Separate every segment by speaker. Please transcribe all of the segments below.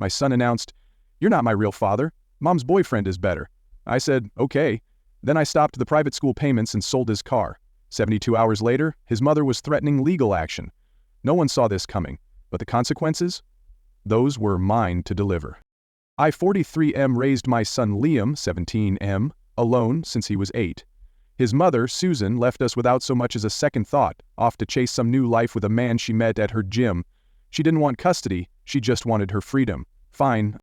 Speaker 1: My son announced, "You're not my real father. Mom's boyfriend is better." I said, "Okay." Then I stopped the private school payments and sold his car. 72 hours later, his mother was threatening legal action. No one saw this coming, but the consequences? Those were mine to deliver. I, 43M, raised my son Liam, 17M, alone since he was 8. His mother, Susan, left us without so much as a second thought, off to chase some new life with a man she met at her gym. She didn't want custody, she just wanted her freedom. Fine.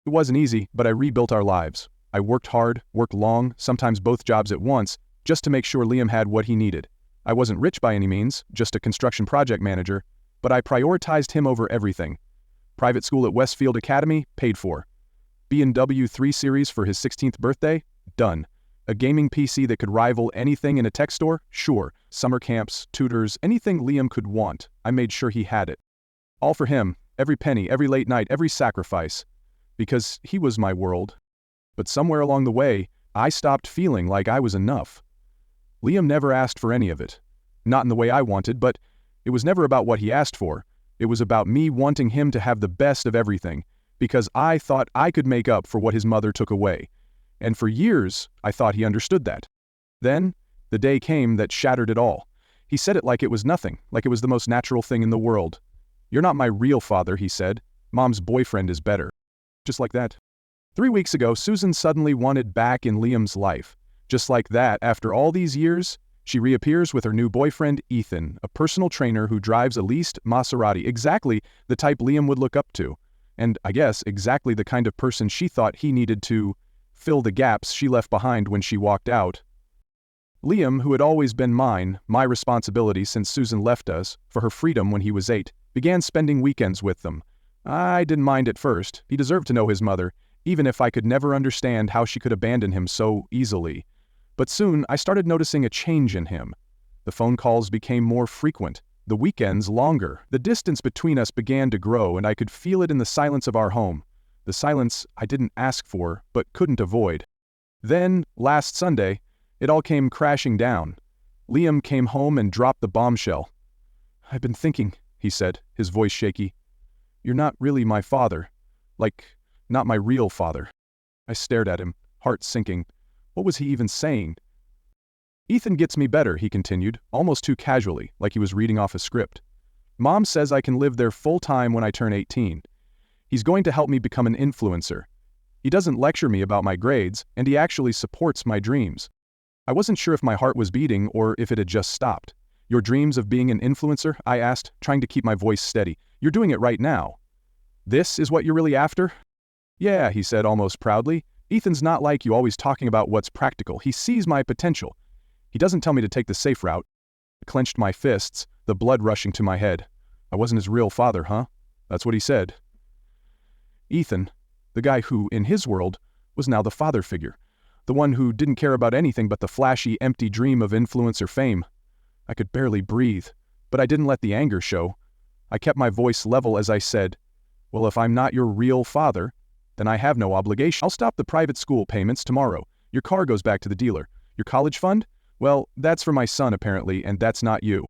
Speaker 1: It wasn't easy, but I rebuilt our lives. I worked hard, worked long, sometimes both jobs at once, just to make sure Liam had what he needed. I wasn't rich by any means, just a construction project manager, but I prioritized him over everything. Private school at Westfield Academy, paid for. B&W 3 Series for his 16th birthday? Done. A gaming PC that could rival anything in a tech store? Sure. Summer camps, tutors, anything Liam could want, I made sure he had it. All for him, every penny, every late night, every sacrifice. Because he was my world. But somewhere along the way, I stopped feeling like I was enough. Liam never asked for any of it. Not in the way I wanted, but it was never about what he asked for. It was about me wanting him to have the best of everything, because I thought I could make up for what his mother took away. And for years, I thought he understood that. Then, the day came that shattered it all. He said it like it was nothing, like it was the most natural thing in the world. "You're not my real father," he said. "Mom's boyfriend is better." Just like that. 3 weeks ago, Susan suddenly wanted back in Liam's life. Just like that, after all these years, she reappears with her new boyfriend, Ethan, a personal trainer who drives a leased Maserati, exactly the type Liam would look up to. And I guess exactly the kind of person she thought he needed to fill the gaps she left behind when she walked out. Liam, who had always been mine, my responsibility since Susan left us, for her freedom when he was 8, began spending weekends with them. I didn't mind at first. He deserved to know his mother, even if I could never understand how she could abandon him so easily. But soon, I started noticing a change in him. The phone calls became more frequent, the weekends longer. The distance between us began to grow, and I could feel it in the silence of our home. The silence I didn't ask for, but couldn't avoid. Then, last Sunday, it all came crashing down. Liam came home and dropped the bombshell. "I've been thinking," he said, his voice shaky. "You're not really my father. Like, not my real father." I stared at him, heart sinking. What was he even saying? "Ethan gets me better," he continued, almost too casually, like he was reading off a script. "Mom says I can live there full-time when I turn 18. He's going to help me become an influencer. He doesn't lecture me about my grades, and he actually supports my dreams." I wasn't sure if my heart was beating or if it had just stopped. "Your dreams of being an influencer?" I asked, trying to keep my voice steady. "You're doing it right now. This is what you're really after?" "Yeah," he said almost proudly. "Ethan's not like you, always talking about what's practical. He sees my potential. He doesn't tell me to take the safe route." I clenched my fists, the blood rushing to my head. I wasn't his real father, huh? That's what he said. Ethan, the guy who, in his world, was now the father figure. The one who didn't care about anything but the flashy, empty dream of influencer fame. I could barely breathe, but I didn't let the anger show. I kept my voice level as I said, "Well, if I'm not your real father, then I have no obligation. I'll stop the private school payments tomorrow. Your car goes back to the dealer. Your college fund? Well, that's for my son apparently, and that's not you."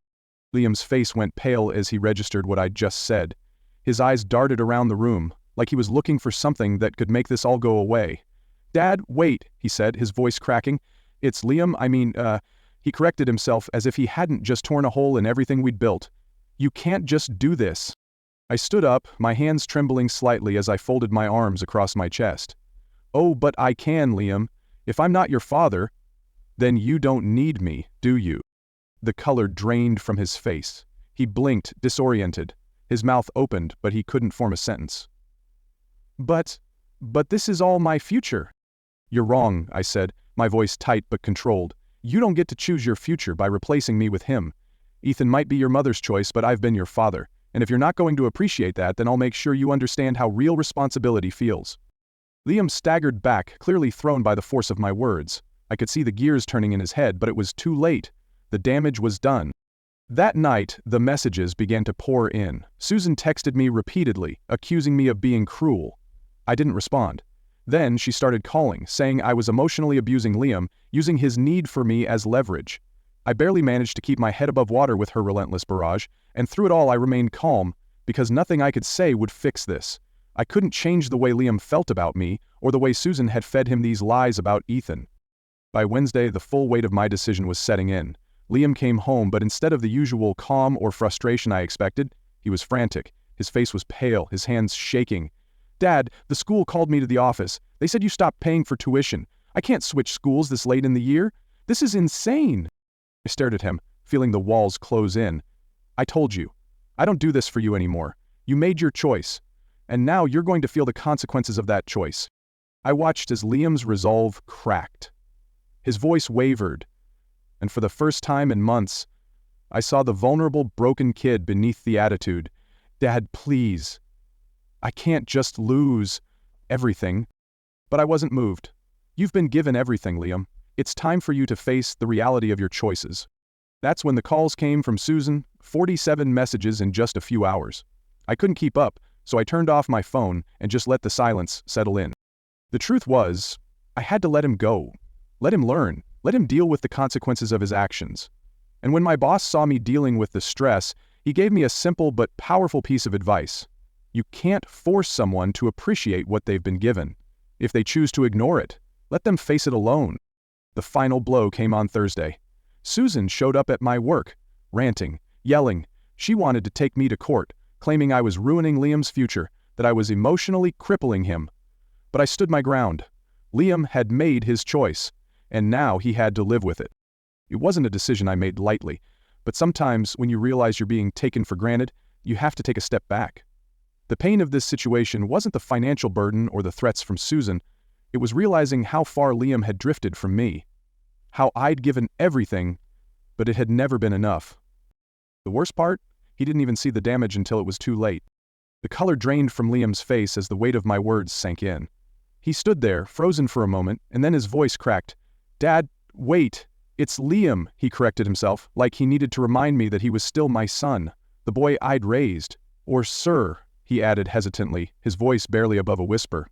Speaker 1: Liam's face went pale as he registered what I'd just said. His eyes darted around the room, like he was looking for something that could make this all go away. "Dad, wait," he said, his voice cracking. "It's Liam, he corrected himself as if he hadn't just torn a hole in everything we'd built. "You can't just do this." I stood up, my hands trembling slightly as I folded my arms across my chest. "Oh, but I can, Liam. If I'm not your father, then you don't need me, do you?" The color drained from his face. He blinked, disoriented. His mouth opened, but he couldn't form a sentence. But this is all my future." "You're wrong," I said, my voice tight but controlled. "You don't get to choose your future by replacing me with him. Ethan might be your mother's choice, but I've been your father. And if you're not going to appreciate that, then I'll make sure you understand how real responsibility feels." Liam staggered back, clearly thrown by the force of my words. I could see the gears turning in his head, but it was too late. The damage was done. That night, the messages began to pour in. Susan texted me repeatedly, accusing me of being cruel. I didn't respond. Then she started calling, saying I was emotionally abusing Liam, using his need for me as leverage. I barely managed to keep my head above water with her relentless barrage, and through it all I remained calm, because nothing I could say would fix this. I couldn't change the way Liam felt about me or the way Susan had fed him these lies about Ethan. By Wednesday, the full weight of my decision was setting in. Liam came home, but instead of the usual calm or frustration I expected, he was frantic. His face was pale, his hands shaking. "Dad, the school called me to the office. They said you stopped paying for tuition. I can't switch schools this late in the year. This is insane." I stared at him, feeling the walls close in. "I told you. I don't do this for you anymore. You made your choice. And now you're going to feel the consequences of that choice." I watched as Liam's resolve cracked. His voice wavered, and for the first time in months, I saw the vulnerable, broken kid beneath the attitude. "Dad, please. I can't just lose everything." But I wasn't moved. "You've been given everything, Liam. It's time for you to face the reality of your choices." That's when the calls came from Susan, 47 messages in just a few hours. I couldn't keep up, so I turned off my phone and just let the silence settle in. The truth was, I had to let him go. Let him learn. Let him deal with the consequences of his actions. And when my boss saw me dealing with the stress, he gave me a simple but powerful piece of advice. You can't force someone to appreciate what they've been given. If they choose to ignore it, let them face it alone. The final blow came on Thursday. Susan showed up at my work, ranting, yelling. She wanted to take me to court, claiming I was ruining Liam's future, that I was emotionally crippling him. But I stood my ground. Liam had made his choice, and now he had to live with it. It wasn't a decision I made lightly, but sometimes when you realize you're being taken for granted, you have to take a step back. The pain of this situation wasn't the financial burden or the threats from Susan. It was realizing how far Liam had drifted from me. How I'd given everything, but it had never been enough. The worst part? He didn't even see the damage until it was too late. The color drained from Liam's face as the weight of my words sank in. He stood there, frozen for a moment, and then his voice cracked. "Dad, wait. It's Liam," he corrected himself, like he needed to remind me that he was still my son, the boy I'd raised. "Or sir," he added hesitantly, his voice barely above a whisper.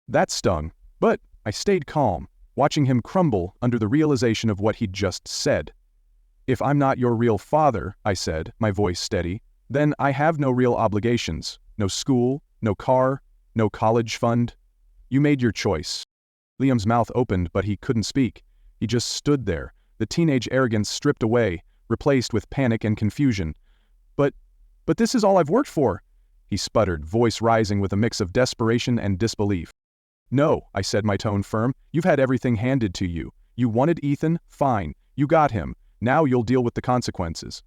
Speaker 1: That stung, but I stayed calm, watching him crumble under the realization of what he'd just said. "If I'm not your real father," I said, my voice steady, "then I have no real obligations. No school, no car, no college fund. You made your choice." Liam's mouth opened, but he couldn't speak. He just stood there, the teenage arrogance stripped away, replaced with panic and confusion. But this is all I've worked for," he sputtered, voice rising with a mix of desperation and disbelief. "No," I said, my tone firm. "You've had everything handed to you. You wanted Ethan? Fine. You got him. Now you'll deal with the consequences."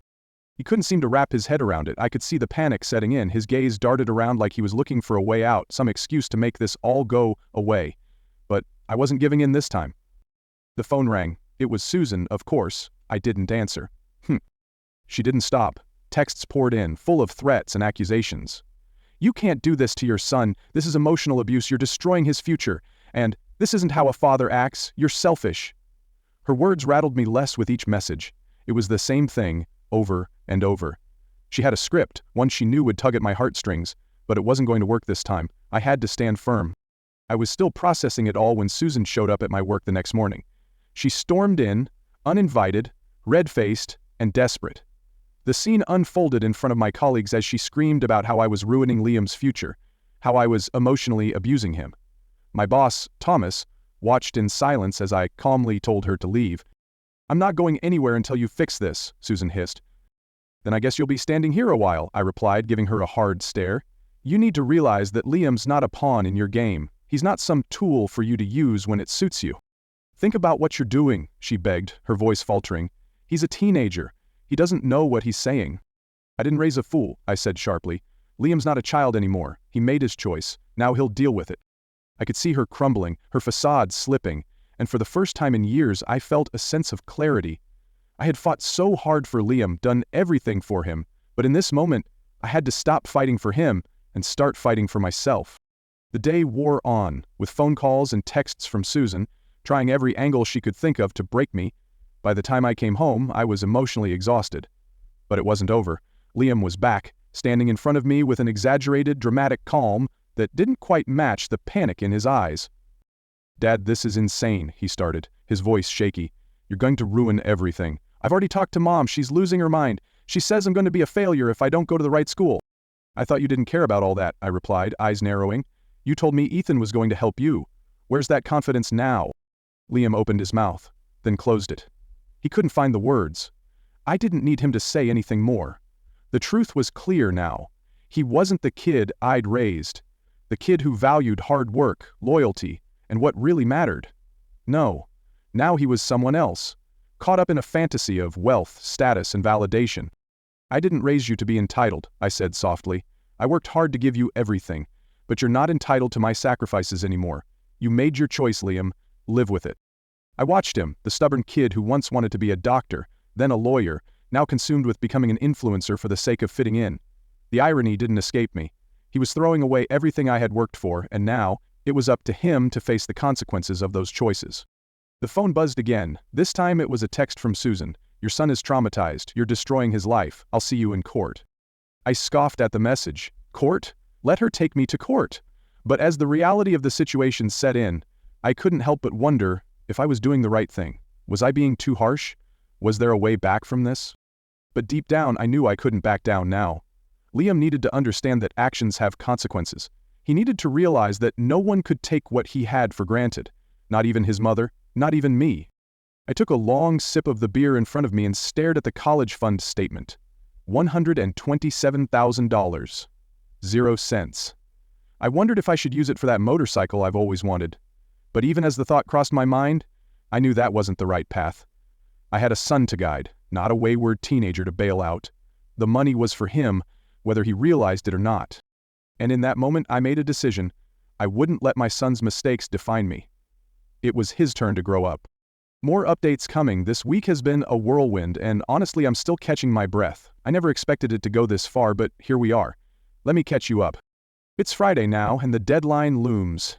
Speaker 1: He couldn't seem to wrap his head around it. I could see the panic setting in. His gaze darted around like he was looking for a way out, some excuse to make this all go away. But I wasn't giving in this time. The phone rang. It was Susan, of course. I didn't answer. She didn't stop. Texts poured in, full of threats and accusations. "You can't do this to your son. This is emotional abuse. You're destroying his future. And this isn't how a father acts. You're selfish." Her words rattled me less with each message. It was the same thing, over and over. She had a script, one she knew would tug at my heartstrings, but it wasn't going to work this time. I had to stand firm. I was still processing it all when Susan showed up at my work the next morning. She stormed in, uninvited, red-faced, and desperate. The scene unfolded in front of my colleagues as she screamed about how I was ruining Liam's future, how I was emotionally abusing him. My boss, Thomas, watched in silence as I calmly told her to leave. "I'm not going anywhere until you fix this," Susan hissed. "Then I guess you'll be standing here a while," I replied, giving her a hard stare. "You need to realize that Liam's not a pawn in your game. He's not some tool for you to use when it suits you. Think about what you're doing," she begged, her voice faltering. "He's a teenager. He doesn't know what he's saying." "I didn't raise a fool," I said sharply. "Liam's not a child anymore. He made his choice. Now he'll deal with it." I could see her crumbling, her facade slipping, and for the first time in years I felt a sense of clarity. I had fought so hard for Liam, done everything for him, but in this moment, I had to stop fighting for him and start fighting for myself. The day wore on, with phone calls and texts from Susan, trying every angle she could think of to break me. By the time I came home, I was emotionally exhausted. But it wasn't over. Liam was back, standing in front of me with an exaggerated, dramatic calm that didn't quite match the panic in his eyes. "Dad, this is insane," he started, his voice shaky. "You're going to ruin everything. I've already talked to Mom. She's losing her mind. She says I'm going to be a failure if I don't go to the right school." "I thought you didn't care about all that," I replied, eyes narrowing. "You told me Ethan was going to help you. Where's that confidence now?" Liam opened his mouth, then closed it. He couldn't find the words. I didn't need him to say anything more. The truth was clear now. He wasn't the kid I'd raised. The kid who valued hard work, loyalty, and what really mattered. No. Now he was someone else, caught up in a fantasy of wealth, status, and validation. "I didn't raise you to be entitled," I said softly. "I worked hard to give you everything, but you're not entitled to my sacrifices anymore. You made your choice, Liam. Live with it." I watched him, the stubborn kid who once wanted to be a doctor, then a lawyer, now consumed with becoming an influencer for the sake of fitting in. The irony didn't escape me. He was throwing away everything I had worked for, and now, it was up to him to face the consequences of those choices. The phone buzzed again. This time it was a text from Susan. "Your son is traumatized. You're destroying his life. I'll see you in court." I scoffed at the message. Court? Let her take me to court. But as the reality of the situation set in, I couldn't help but wonder if I was doing the right thing. Was I being too harsh? Was there a way back from this? But deep down I knew I couldn't back down now. Liam needed to understand that actions have consequences. He needed to realize that no one could take what he had for granted. Not even his mother, not even me. I took a long sip of the beer in front of me and stared at the college fund statement. $127,000. 0 cents. I wondered if I should use it for that motorcycle I've always wanted. But even as the thought crossed my mind, I knew that wasn't the right path. I had a son to guide, not a wayward teenager to bail out. The money was for him, whether he realized it or not. And in that moment I made a decision. I wouldn't let my son's mistakes define me. It was his turn to grow up. More updates coming. This week has been a whirlwind, and honestly I'm still catching my breath. I never expected it to go this far, but here we are. Let me catch you up. It's Friday now, and the deadline looms.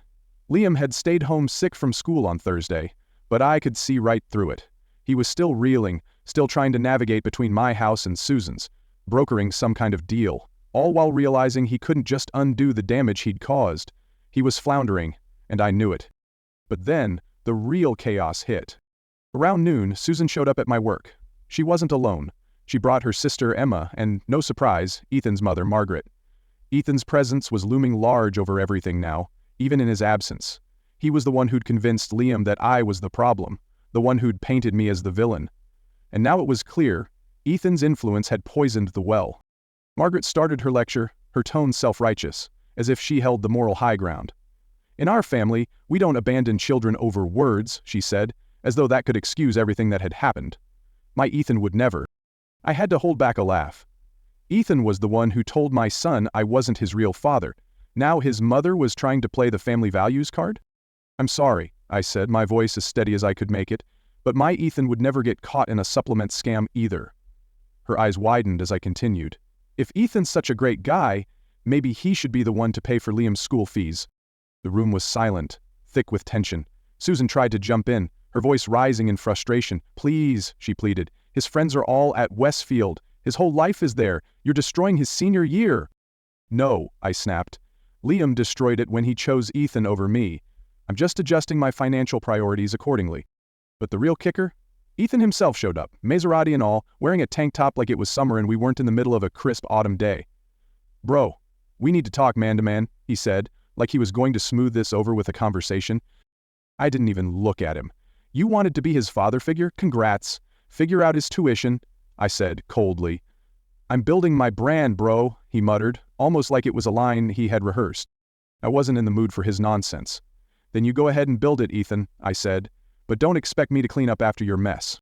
Speaker 1: Liam had stayed home sick from school on Thursday, but I could see right through it. He was still reeling, still trying to navigate between my house and Susan's, brokering some kind of deal, all while realizing he couldn't just undo the damage he'd caused. He was floundering, and I knew it. But then, the real chaos hit. Around noon, Susan showed up at my work. She wasn't alone. She brought her sister Emma and, no surprise, Ethan's mother Margaret. Ethan's presence was looming large over everything now, even in his absence. He was the one who'd convinced Liam that I was the problem, the one who'd painted me as the villain. And now it was clear, Ethan's influence had poisoned the well. Margaret started her lecture, her tone self-righteous, as if she held the moral high ground. "In our family, we don't abandon children over words," she said, as though that could excuse everything that had happened. My Ethan would never. I had to hold back a laugh. Ethan was the one who told my son I wasn't his real father. Now his mother was trying to play the family values card? "I'm sorry," I said, my voice as steady as I could make it, "but my Ethan would never get caught in a supplement scam either." Her eyes widened as I continued. "If Ethan's such a great guy, maybe he should be the one to pay for Liam's school fees." The room was silent, thick with tension. Susan tried to jump in, her voice rising in frustration. "Please," she pleaded. "His friends are all at Westfield. His whole life is there. You're destroying his senior year." "No," I snapped. "Liam destroyed it when he chose Ethan over me. I'm just adjusting my financial priorities accordingly." But the real kicker? Ethan himself showed up, Maserati and all, wearing a tank top like it was summer and we weren't in the middle of a crisp autumn day. "Bro, we need to talk man to man," he said, like he was going to smooth this over with a conversation. I didn't even look at him. "You wanted to be his father figure? Congrats. Figure out his tuition," I said coldly. "I'm building my brand, bro," he muttered, almost like it was a line he had rehearsed. I wasn't in the mood for his nonsense. "Then you go ahead and build it, Ethan," I said, "but don't expect me to clean up after your mess."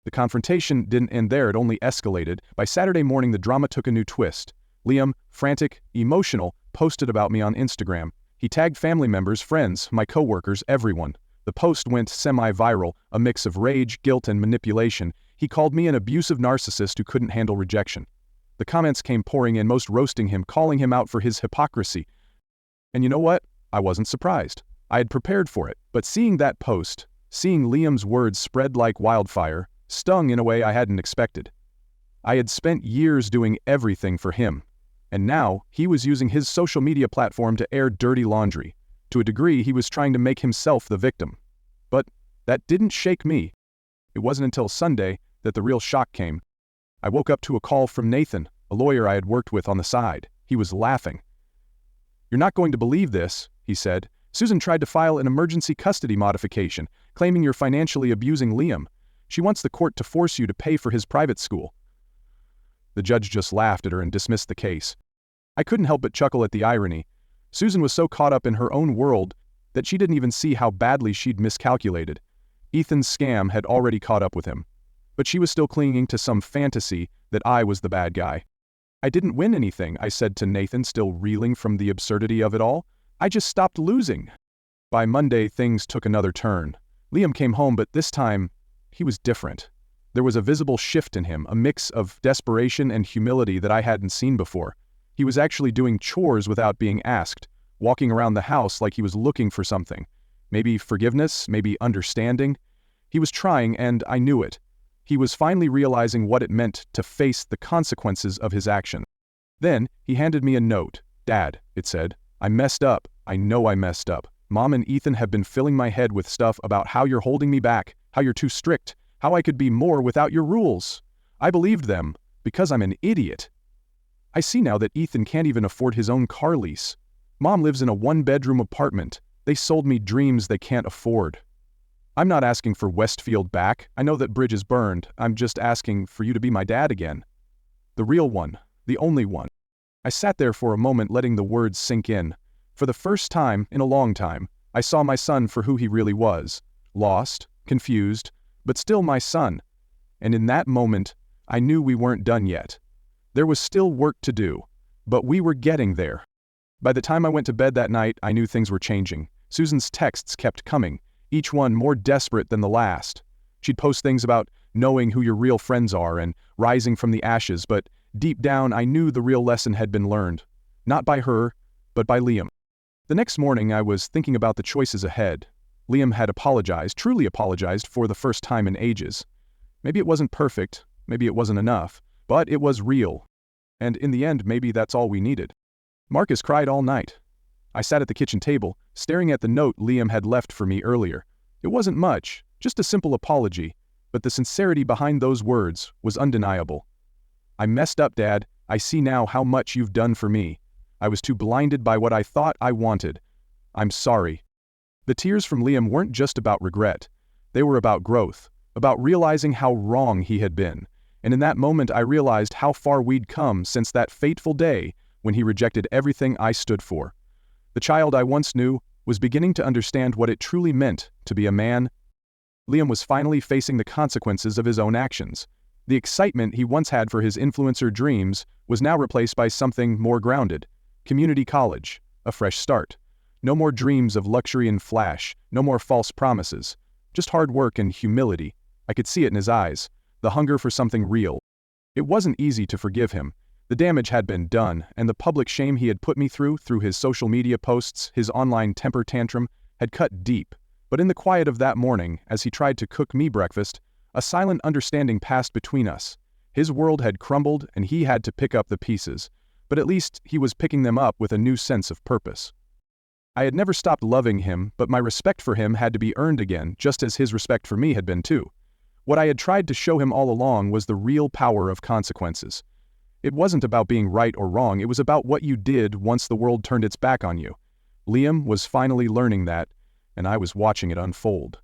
Speaker 1: The confrontation didn't end there, it only escalated. By Saturday morning the drama took a new twist. Liam, frantic, emotional, posted about me on Instagram. He tagged family members, friends, my coworkers, everyone. The post went semi-viral, a mix of rage, guilt, and manipulation. He called me an abusive narcissist who couldn't handle rejection. The comments came pouring in, most roasting him, calling him out for his hypocrisy. And you know what? I wasn't surprised. I had prepared for it, but seeing that post, seeing Liam's words spread like wildfire, stung in a way I hadn't expected. I had spent years doing everything for him, and now he was using his social media platform to air dirty laundry. To a degree, he was trying to make himself the victim. But that didn't shake me. It wasn't until Sunday that the real shock came. I woke up to a call from Nathan, a lawyer I had worked with on the side. He was laughing. "You're not going to believe this," he said. "Susan tried to file an emergency custody modification, claiming you're financially abusing Liam. She wants the court to force you to pay for his private school." The judge just laughed at her and dismissed the case. I couldn't help but chuckle at the irony. Susan was so caught up in her own world that she didn't even see how badly she'd miscalculated. Ethan's scam had already caught up with him. But she was still clinging to some fantasy that I was the bad guy. "I didn't win anything," I said to Nathan, still reeling from the absurdity of it all. "I just stopped losing." By Monday, things took another turn. Liam came home, but this time, he was different. There was a visible shift in him, a mix of desperation and humility that I hadn't seen before. He was actually doing chores without being asked, walking around the house like he was looking for something. Maybe forgiveness, maybe understanding. He was trying, and I knew it. He was finally realizing what it meant to face the consequences of his action. Then, he handed me a note. "Dad," it said, "I messed up. I know I messed up. Mom and Ethan have been filling my head with stuff about how you're holding me back, how you're too strict, how I could be more without your rules. I believed them, because I'm an idiot. I see now that Ethan can't even afford his own car lease. Mom lives in a one-bedroom apartment. They sold me dreams they can't afford. I'm not asking for Westfield back. I know that bridge is burned. I'm just asking for you to be my dad again. The real one. The only one." I sat there for a moment, letting the words sink in. For the first time in a long time, I saw my son for who he really was. Lost, confused, but still my son. And in that moment, I knew we weren't done yet. There was still work to do, but we were getting there. By the time I went to bed that night, I knew things were changing. Susan's texts kept coming, each one more desperate than the last. She'd post things about knowing who your real friends are and rising from the ashes, but deep down I knew the real lesson had been learned. Not by her, but by Liam. The next morning I was thinking about the choices ahead. Liam had apologized, truly apologized, for the first time in ages. Maybe it wasn't perfect, maybe it wasn't enough, but it was real. And in the end, maybe that's all we needed. Marcus cried all night. I sat at the kitchen table, staring at the note Liam had left for me earlier. It wasn't much, just a simple apology, but the sincerity behind those words was undeniable. "I messed up, Dad. I see now how much you've done for me. I was too blinded by what I thought I wanted. I'm sorry." The tears from Liam weren't just about regret. They were about growth, about realizing how wrong he had been. And in that moment I realized how far we'd come since that fateful day when he rejected everything I stood for. The child I once knew was beginning to understand what it truly meant to be a man. Liam was finally facing the consequences of his own actions. The excitement he once had for his influencer dreams was now replaced by something more grounded. Community college, a fresh start. No more dreams of luxury and flash, no more false promises. Just hard work and humility. I could see it in his eyes, the hunger for something real. It wasn't easy to forgive him. The damage had been done, and the public shame he had put me through his social media posts, his online temper tantrum, had cut deep. But in the quiet of that morning, as he tried to cook me breakfast, a silent understanding passed between us. His world had crumbled, and he had to pick up the pieces. But at least he was picking them up with a new sense of purpose. I had never stopped loving him, but my respect for him had to be earned again, just as his respect for me had been too. What I had tried to show him all along was the real power of consequences. It wasn't about being right or wrong, it was about what you did once the world turned its back on you. Liam was finally learning that, and I was watching it unfold.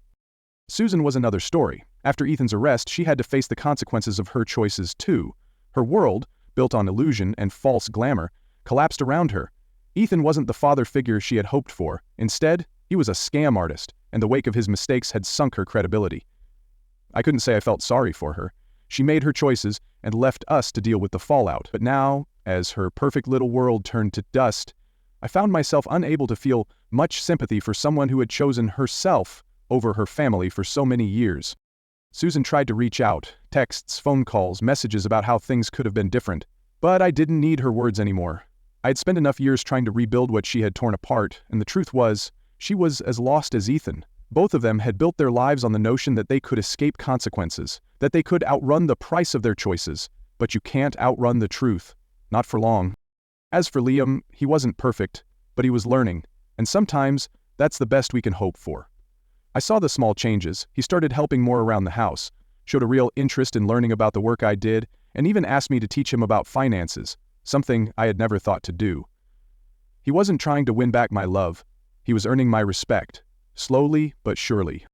Speaker 1: Susan was another story. After Ethan's arrest, she had to face the consequences of her choices too. Her world, built on illusion and false glamour, collapsed around her. Ethan wasn't the father figure she had hoped for. Instead, he was a scam artist, and the wake of his mistakes had sunk her credibility. I couldn't say I felt sorry for her. She made her choices and left us to deal with the fallout. But now, as her perfect little world turned to dust, I found myself unable to feel much sympathy for someone who had chosen herself over her family for so many years. Susan tried to reach out, texts, phone calls, messages about how things could have been different. But I didn't need her words anymore. I had spent enough years trying to rebuild what she had torn apart, and the truth was, she was as lost as Ethan. Both of them had built their lives on the notion that they could escape consequences, that they could outrun the price of their choices. But you can't outrun the truth. Not for long. As for Liam, he wasn't perfect, but he was learning, and sometimes that's the best we can hope for. I saw the small changes. He started helping more around the house, showed a real interest in learning about the work I did, and even asked me to teach him about finances. something I had never thought to do. He wasn't trying to win back my love. He was earning my respect, slowly but surely.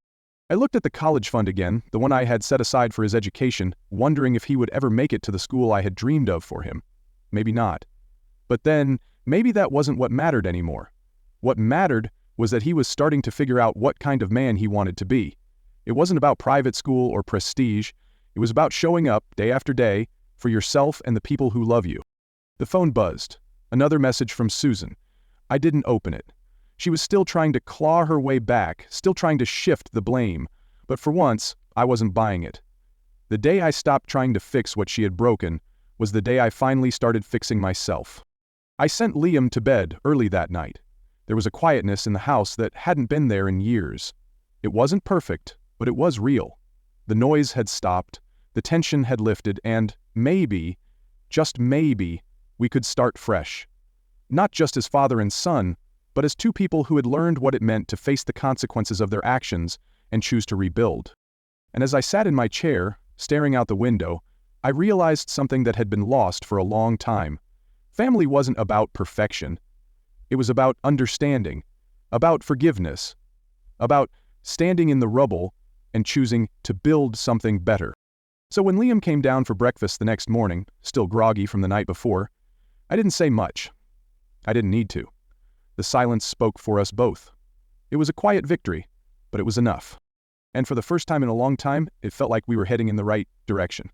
Speaker 1: I looked at the college fund again, the one I had set aside for his education, wondering if he would ever make it to the school I had dreamed of for him. Maybe not. But then, maybe that wasn't what mattered anymore. What mattered was that he was starting to figure out what kind of man he wanted to be. It wasn't about private school or prestige. It was about showing up, day after day, for yourself and the people who love you. The phone buzzed. Another message from Susan. I didn't open it. She was still trying to claw her way back, still trying to shift the blame. But for once, I wasn't buying it. The day I stopped trying to fix what she had broken was the day I finally started fixing myself. I sent Liam to bed early that night. There was a quietness in the house that hadn't been there in years. It wasn't perfect, but it was real. The noise had stopped, the tension had lifted, and maybe, just maybe, we could start fresh. Not just as father and son, but as two people who had learned what it meant to face the consequences of their actions and choose to rebuild. And as I sat in my chair, staring out the window, I realized something that had been lost for a long time. Family wasn't about perfection. It was about understanding, about forgiveness, about standing in the rubble and choosing to build something better. So when Liam came down for breakfast the next morning, still groggy from the night before, I didn't say much. I didn't need to. The silence spoke for us both. It was a quiet victory, but it was enough. And for the first time in a long time, it felt like we were heading in the right direction.